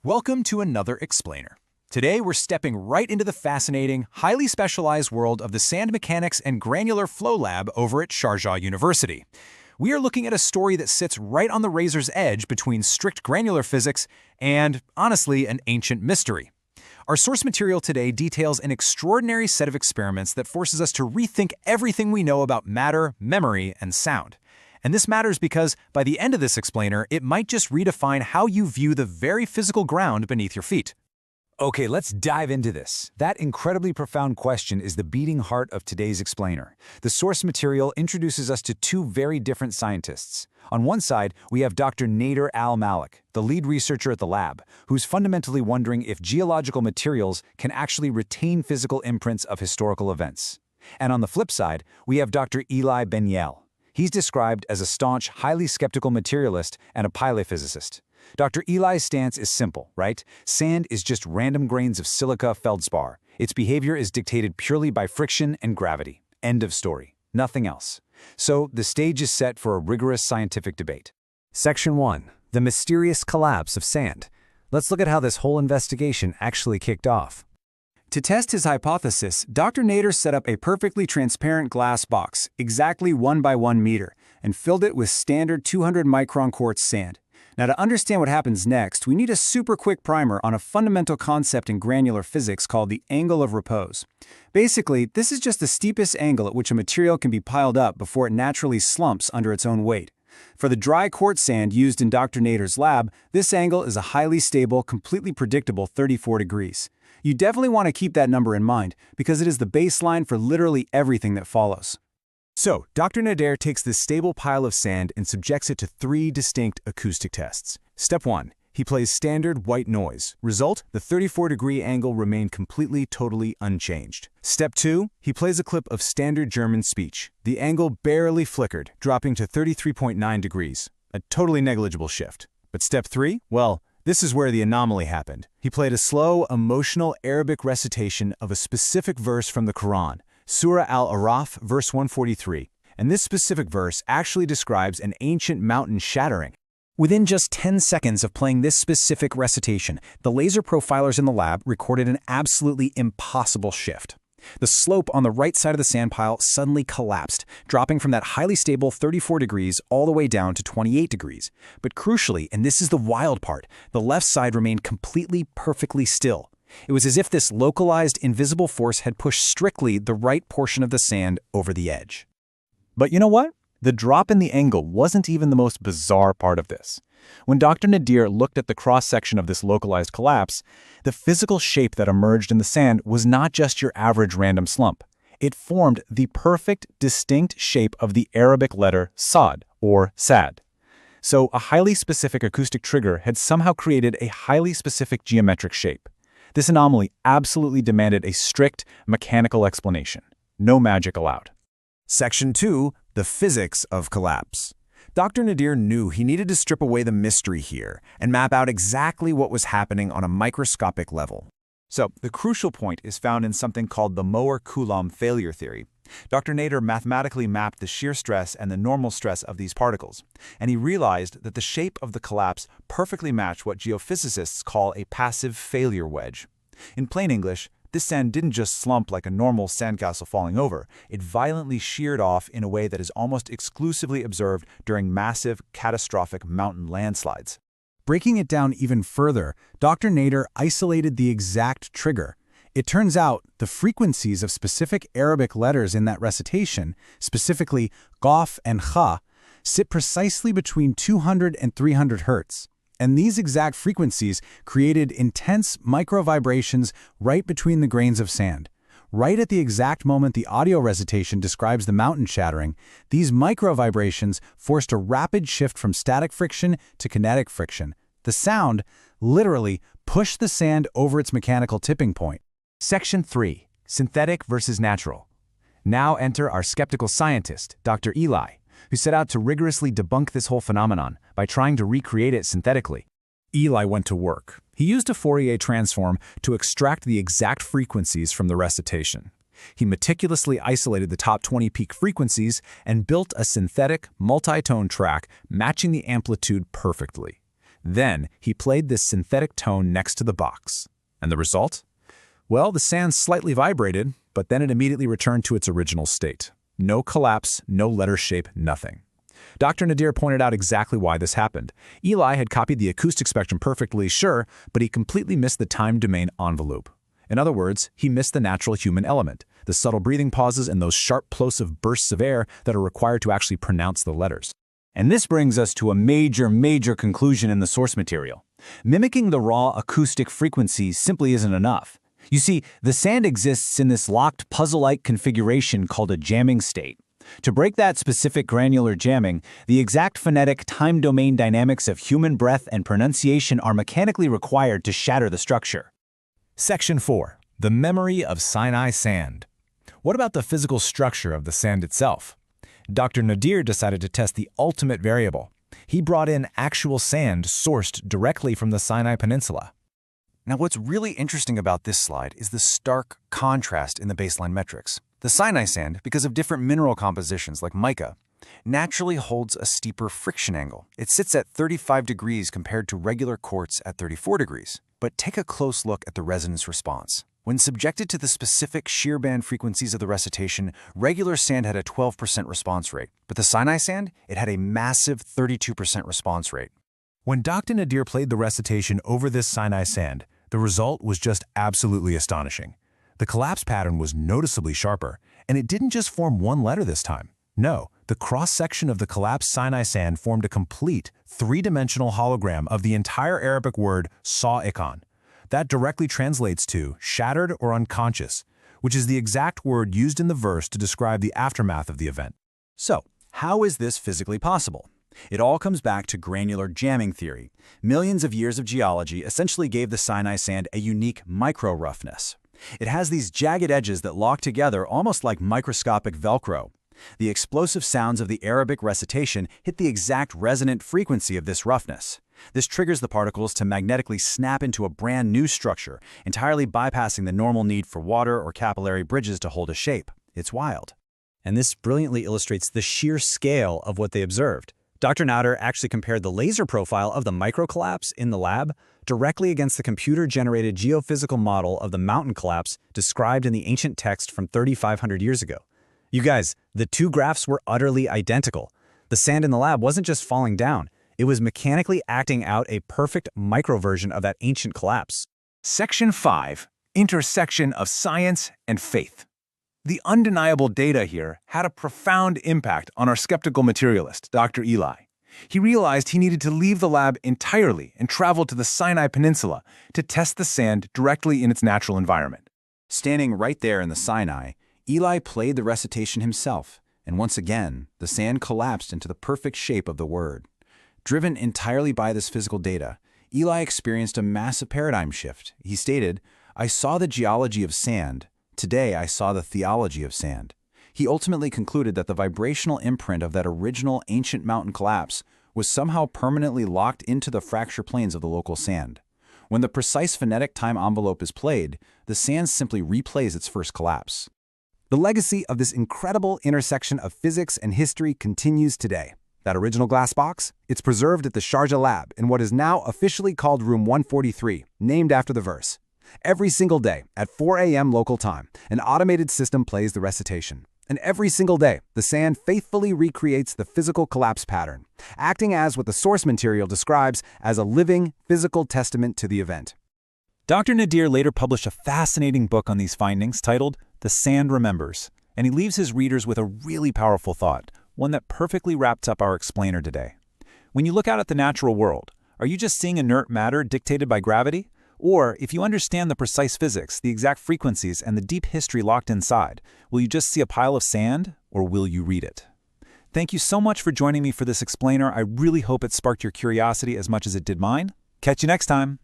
Welcome to another explainer. Today we're stepping right into the fascinating, highly specialized world of the Sand Mechanics and Granular Flow Lab over at Sharjah University. We are looking at a story that sits right on the razor's edge between strict granular physics and, honestly, an ancient mystery. Our source material today details an extraordinary set of experiments that forces us to rethink everything we know about matter, memory, and sound. And this matters because, by the end of this explainer, it might just redefine how you view the very physical ground beneath your feet. Okay, let's dive into this. That incredibly profound question is the beating heart of today's explainer. The source material introduces us to two very different scientists. On one side, we have Dr. Nader Al-Malik, the lead researcher at the lab, who's fundamentally wondering if geological materials can actually retain physical imprints of historical events. And on the flip side, we have Dr. Eli Ben-Yael. He's described as a staunch, highly skeptical materialist and a paleophysicist. Dr. Eli's stance is simple, right? Sand is just random grains of silica feldspar. Its behavior is dictated purely by friction and gravity. End of story. Nothing else. So the stage is set for a rigorous scientific debate. Section 1. The mysterious collapse of sand. Let's look at how this whole investigation actually kicked off. To test his hypothesis, Dr. Nader set up a perfectly transparent glass box, exactly 1 by 1 meter, and filled it with standard 200-micron quartz sand. Now, to understand what happens next, we need a super quick primer on a fundamental concept in granular physics called the angle of repose. Basically, this is just the steepest angle at which a material can be piled up before it naturally slumps under its own weight. For the dry quartz sand used in Dr. Nader's lab, this angle is a highly stable, completely predictable 34 degrees. You definitely want to keep that number in mind, because it is the baseline for literally everything that follows. So, Dr. Nader takes this stable pile of sand and subjects it to 3 distinct acoustic tests. Step 1. He plays standard white noise. Result, the 34-degree angle remained completely, totally unchanged. Step 2. He plays a clip of standard German speech. The angle barely flickered, dropping to 33.9 degrees. A totally negligible shift. But step 3? Well, this is where the anomaly happened. He played a slow, emotional Arabic recitation of a specific verse from the Quran, Surah Al-Araf, verse 143. And this specific verse actually describes an ancient mountain shattering. Within just 10 seconds of playing this specific recitation, the laser profilers in the lab recorded an absolutely impossible shift. The slope on the right side of the sand pile suddenly collapsed, dropping from that highly stable 34 degrees all the way down to 28 degrees. But crucially, and this is the wild part, the left side remained completely, perfectly still. It was as if this localized, invisible force had pushed strictly the right portion of the sand over the edge. But you know what? The drop in the angle wasn't even the most bizarre part of this. When Dr. Nader looked at the cross-section of this localized collapse, the physical shape that emerged in the sand was not just your average random slump. It formed the perfect, distinct shape of the Arabic letter Sad, or Sad. So a highly specific acoustic trigger had somehow created a highly specific geometric shape. This anomaly absolutely demanded a strict, mechanical explanation. No magic allowed. Section 2. The physics of collapse. Dr. Nader knew he needed to strip away the mystery here and map out exactly what was happening on a microscopic level. So, the crucial point is found in something called the Mohr-Coulomb failure theory. Dr. Nader mathematically mapped the shear stress and the normal stress of these particles, and he realized that the shape of the collapse perfectly matched what geophysicists call a passive failure wedge. In plain English, this sand didn't just slump like a normal sandcastle falling over, it violently sheared off in a way that is almost exclusively observed during massive, catastrophic mountain landslides. Breaking it down even further, Dr. Nader isolated the exact trigger. It turns out the frequencies of specific Arabic letters in that recitation, specifically Qaf and Kha, sit precisely between 200 and 300 hertz. And these exact frequencies created intense micro-vibrations right between the grains of sand. Right at the exact moment the audio recitation describes the mountain shattering, these micro-vibrations forced a rapid shift from static friction to kinetic friction. The sound literally pushed the sand over its mechanical tipping point. Section 3. Synthetic versus natural. Now enter our skeptical scientist, Dr. Eli, who set out to rigorously debunk this whole phenomenon by trying to recreate it synthetically. Eli went to work. He used a Fourier transform to extract the exact frequencies from the recitation. He meticulously isolated the top 20 peak frequencies and built a synthetic, multi-tone track matching the amplitude perfectly. Then, he played this synthetic tone next to the box. And the result? Well, the sand slightly vibrated, but then it immediately returned to its original state. No collapse, no letter shape, nothing. Dr. Nadir pointed out exactly why this happened. Eli had copied the acoustic spectrum perfectly, sure, but he completely missed the time domain envelope. In other words, he missed the natural human element, the subtle breathing pauses and those sharp plosive bursts of air that are required to actually pronounce the letters. And this brings us to a major conclusion in the source material. Mimicking the raw acoustic frequency simply isn't enough. You see, the sand exists in this locked puzzle-like configuration called a jamming state. To break that specific granular jamming, the exact phonetic time domain dynamics of human breath and pronunciation are mechanically required to shatter the structure. Section 4. The memory of Sinai sand. What about the physical structure of the sand itself? Dr. Nadir decided to test the ultimate variable. He brought in actual sand sourced directly from the Sinai Peninsula. Now, what's really interesting about this slide is the stark contrast in the baseline metrics. The Sinai sand, because of different mineral compositions like mica, naturally holds a steeper friction angle. It sits at 35 degrees compared to regular quartz at 34 degrees. But take a close look at the resonance response. When subjected to the specific shear band frequencies of the recitation, regular sand had a 12% response rate, but the Sinai sand, it had a massive 32% response rate. When Dr. Nadir played the recitation over this Sinai sand, the result was just absolutely astonishing. The collapse pattern was noticeably sharper, and it didn't just form one letter this time. No, the cross-section of the collapsed Sinai sand formed a complete, three-dimensional hologram of the entire Arabic word sa'iqan. That directly translates to shattered or unconscious, which is the exact word used in the verse to describe the aftermath of the event. So, how is this physically possible? It all comes back to granular jamming theory. Millions of years of geology essentially gave the Sinai sand a unique micro-roughness. It has these jagged edges that lock together almost like microscopic Velcro. The explosive sounds of the Arabic recitation hit the exact resonant frequency of this roughness. This triggers the particles to magnetically snap into a brand new structure, entirely bypassing the normal need for water or capillary bridges to hold a shape. It's wild. And this brilliantly illustrates the sheer scale of what they observed. Dr. Nader actually compared the laser profile of the microcollapse in the lab directly against the computer-generated geophysical model of the mountain collapse described in the ancient text from 3,500 years ago. You guys, the two graphs were utterly identical. The sand in the lab wasn't just falling down. It was mechanically acting out a perfect microversion of that ancient collapse. Section 5. Intersection of Science and Faith. The undeniable data here had a profound impact on our skeptical materialist, Dr. Eli. He realized he needed to leave the lab entirely and travel to the Sinai Peninsula to test the sand directly in its natural environment. Standing right there in the Sinai, Eli played the recitation himself, and once again, the sand collapsed into the perfect shape of the word. Driven entirely by this physical data, Eli experienced a massive paradigm shift. He stated, "I saw the geology of sand. Today I saw the theology of sand." He ultimately concluded that the vibrational imprint of that original ancient mountain collapse was somehow permanently locked into the fracture planes of the local sand. When the precise phonetic time envelope is played, the sand simply replays its first collapse. The legacy of this incredible intersection of physics and history continues today. That original glass box, it's preserved at the Sharjah Lab in what is now officially called Room 143, named after the verse. Every single day, at 4 a.m. local time, an automated system plays the recitation. And every single day, the sand faithfully recreates the physical collapse pattern, acting as what the source material describes as a living, physical testament to the event. Dr. Nadir later published a fascinating book on these findings titled The Sand Remembers, and he leaves his readers with a really powerful thought, one that perfectly wraps up our explainer today. When you look out at the natural world, are you just seeing inert matter dictated by gravity? Or, if you understand the precise physics, the exact frequencies, and the deep history locked inside, will you just see a pile of sand, or will you read it? Thank you so much for joining me for this explainer. I really hope it sparked your curiosity as much as it did mine. Catch you next time.